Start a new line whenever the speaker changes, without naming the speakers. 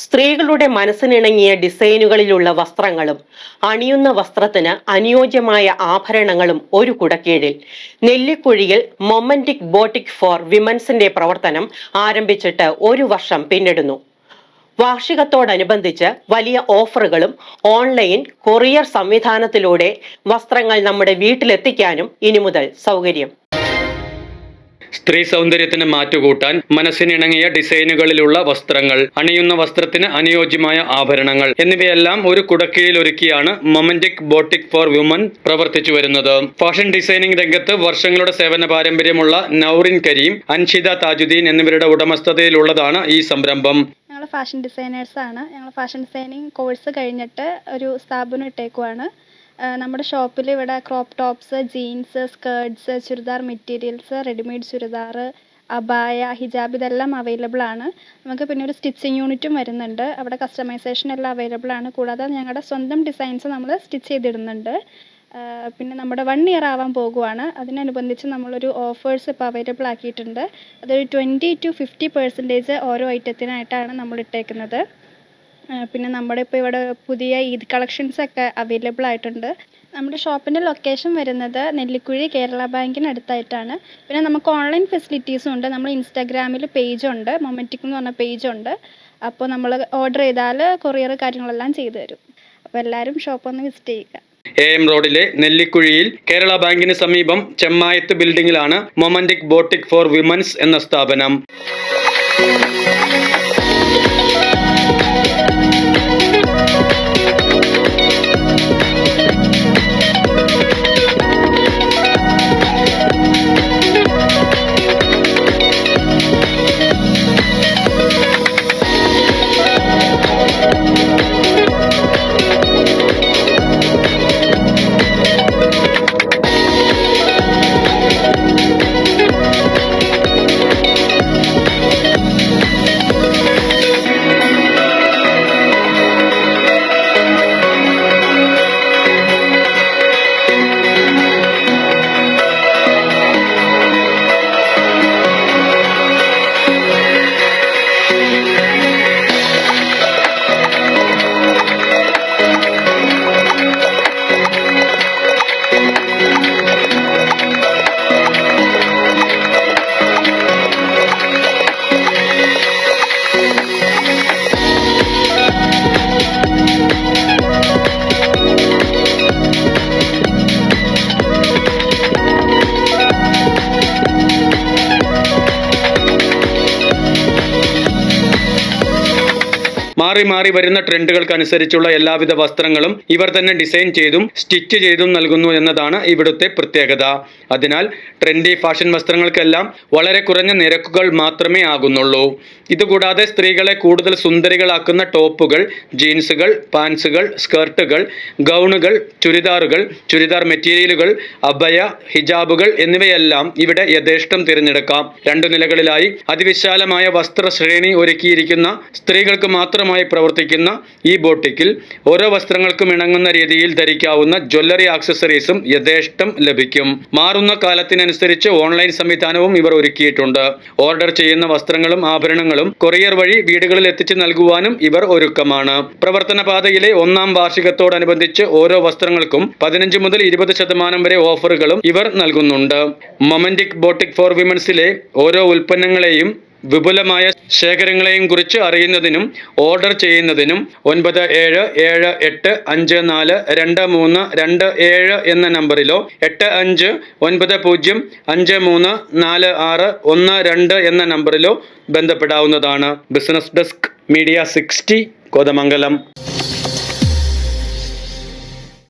സ്ത്രീകളുടെ മനസ്സിനിണങ്ങിയ ഡിസൈനുകളിലുള്ള വസ്ത്രങ്ങളും അണിയുന്ന വസ്ത്രത്തിന് അനുയോജ്യമായ ആഭരണങ്ങളും ഒരു കുടക്കീഴിൽ. നെല്ലിക്കുഴിയിൽ മൊമന്റിക് ബോട്ടിക് ഫോർ വിമൻസിന്റെ പ്രവർത്തനം ആരംഭിച്ചിട്ട് 1 വർഷം പിന്നിടുന്നു. വാർഷികത്തോടനുബന്ധിച്ച് വലിയ ഓഫറുകളും ഓൺലൈൻ കൊറിയർ സംവിധാനത്തിലൂടെ വസ്ത്രങ്ങൾ നമ്മുടെ വീട്ടിലെത്തിക്കാനും ഇനി മുതൽ സൗകര്യം.
സ്ത്രീ സൗന്ദര്യത്തിന് മാറ്റുകൂട്ടാൻ മനസ്സിനിണങ്ങിയ ഡിസൈനുകളിലുള്ള വസ്ത്രങ്ങൾ, അണിയുന്ന വസ്ത്രത്തിന് അനുയോജ്യമായ ആഭരണങ്ങൾ എന്നിവയെല്ലാം ഒരു കുടക്കീഴിൽ ഒരുക്കിയാണ് മൊമന്റിക് ബോട്ടിക് ഫോർ വിമൻ പ്രവർത്തിച്ചു വരുന്നത്. ഫാഷൻ ഡിസൈനിങ് രംഗത്ത് വർഷങ്ങളുടെ സേവന പാരമ്പര്യമുള്ള നൗറിൻ കരീം, അൻഷിത താജുദ്ദീൻ എന്നിവരുടെ ഉടമസ്ഥതയിലുള്ളതാണ് ഈ സംരംഭം.
ഞങ്ങൾ ഫാഷൻ ഡിസൈനേഴ്സാണ്. ഞങ്ങൾ ഫാഷൻ ഡിസൈനിങ് കോഴ്സ് കഴിഞ്ഞിട്ട് ഒരു സ്ഥാപനം ഇട്ടേക്കുവാണ്. നമ്മുടെ ഷോപ്പിൽ ഇവിടെ crop tops, jeans, skirts, churidar materials, readymade churidar, അബായ, ഹിജാബ് ഇതെല്ലാം അവൈലബിൾ ആണ്. നമുക്ക് പിന്നെ ഒരു സ്റ്റിച്ചിങ് യൂണിറ്റും വരുന്നുണ്ട്. അവിടെ കസ്റ്റമൈസേഷൻ എല്ലാം അവൈലബിൾ ആണ്. കൂടാതെ ഞങ്ങളുടെ സ്വന്തം ഡിസൈൻസ് നമ്മൾ സ്റ്റിച്ച് ചെയ്തിടുന്നുണ്ട്. പിന്നെ നമ്മുടെ 1 ഇയർ ആവാൻ പോകുവാണ്. അതിനനുബന്ധിച്ച് നമ്മളൊരു ഓഫേഴ്സ് ഇപ്പോൾ അവൈലബിൾ ആക്കിയിട്ടുണ്ട്. അതൊരു 20 to 50% ഓരോ ഐറ്റത്തിനായിട്ടാണ് നമ്മൾ ഇട്ടേക്കുന്നത്. പിന്നെ നമ്മുടെ ഇപ്പോൾ ഇവിടെ പുതിയ ഈദ് കളക്ഷൻസ് ഒക്കെ അവൈലബിൾ ആയിട്ടുണ്ട്. നമ്മുടെ ഷോപ്പിൻ്റെ ലൊക്കേഷൻ വരുന്നത് നെല്ലിക്കുഴി കേരള ബാങ്കിന് അടുത്തായിട്ടാണ്. പിന്നെ നമുക്ക് ഓൺലൈൻ ഫെസിലിറ്റീസും ഉണ്ട്. നമ്മൾ ഇൻസ്റ്റാഗ്രാമിൽ പേജുണ്ട്, മൊമന്റിക് എന്ന് പറഞ്ഞ പേജുണ്ട്. അപ്പോൾ നമ്മൾ ഓർഡർ ചെയ്താൽ കൊറിയർ കാര്യങ്ങളെല്ലാം ചെയ്തു തരും. അപ്പോൾ എല്ലാവരും ഷോപ്പ് ഒന്ന് വിസിറ്റ് ചെയ്യുക.
AM റോഡിലെ നെല്ലിക്കുഴിയിൽ കേരള ബാങ്കിന് സമീപം ചെമ്മായത്ത് ബിൽഡിംഗിലാണ് മൊമന്റിക് ബോട്ടിക് ഫോർ വിമൻസ് എന്ന സ്ഥാപനം. മാറി മാറി വരുന്ന ട്രെൻഡുകൾക്കനുസരിച്ചുള്ള എല്ലാവിധ വസ്ത്രങ്ങളും ഇവർ തന്നെ ഡിസൈൻ ചെയ്തും സ്റ്റിച്ച് ചെയ്തും നൽകുന്നു എന്നതാണ് ഇവിടുത്തെ പ്രത്യേകത. അതിനാൽ ട്രെൻഡി ഫാഷൻ വസ്ത്രങ്ങൾക്കെല്ലാം വളരെ കുറഞ്ഞ നിരക്കുകൾ മാത്രമേ ആകുന്നുള്ളൂ. ഇതുകൂടാതെ സ്ത്രീകളെ കൂടുതൽ സുന്ദരികളാക്കുന്ന ടോപ്പുകൾ, ജീൻസുകൾ, പാൻസുകൾ, സ്കർട്ടുകൾ, ഗൗണുകൾ, ചുരിദാറുകൾ, ചുരിദാർ മെറ്റീരിയലുകൾ, അബയ, ഹിജാബുകൾ എന്നിവയെല്ലാം ഇവിടെ യഥേഷ്ടം തിരഞ്ഞെടുക്കാം. 2 നിലകളിലായി അതിവിശാലമായ വസ്ത്രശ്രേണി ഒരുക്കിയിരിക്കുന്ന സ്ത്രീകൾക്ക് മാത്രമായി പ്രവർത്തിക്കുന്ന ഈ ബോട്ടിക്കിൽ ഓരോ വസ്ത്രങ്ങൾക്കും ഇണങ്ങുന്ന രീതിയിൽ ധരിക്കാവുന്ന ജ്വല്ലറി ആക്സസറീസും യഥേഷ്ടം ലഭിക്കും. മാറുന്ന കാലത്തിനനുസരിച്ച് ഓൺലൈൻ സംവിധാനവും ഇവർ ഒരുക്കിയിട്ടുണ്ട്. ഓർഡർ ചെയ്യുന്ന വസ്ത്രങ്ങളും ആഭരണങ്ങളും കൊറിയർ വഴി വീടുകളിൽ എത്തിച്ചു നൽകുവാനും ഇവർ ഒരുക്കമാണ്. പ്രവർത്തന പാതയിലെ 1ാം വാർഷികത്തോടനുബന്ധിച്ച് ഓരോ വസ്ത്രങ്ങൾക്കും 15 മുതൽ 20% വരെ ഓഫറുകളും ഇവർ നൽകുന്നുണ്ട്. മൊമന്റിക് ബോട്ടിക് ഫോർ വിമൻസിലെ ഓരോ ഉൽപ്പന്നങ്ങളെയും വിപുലമായ ശേഖരങ്ങളെയും കുറിച്ച് അറിയുന്നതിനും ഓർഡർ ചെയ്യുന്നതിനും 9778542327 എന്ന നമ്പറിലോ 8590534612 എന്ന നമ്പറിലോ ബന്ധപ്പെടാവുന്നതാണ്. Business desk, media 60, Kothamangalam.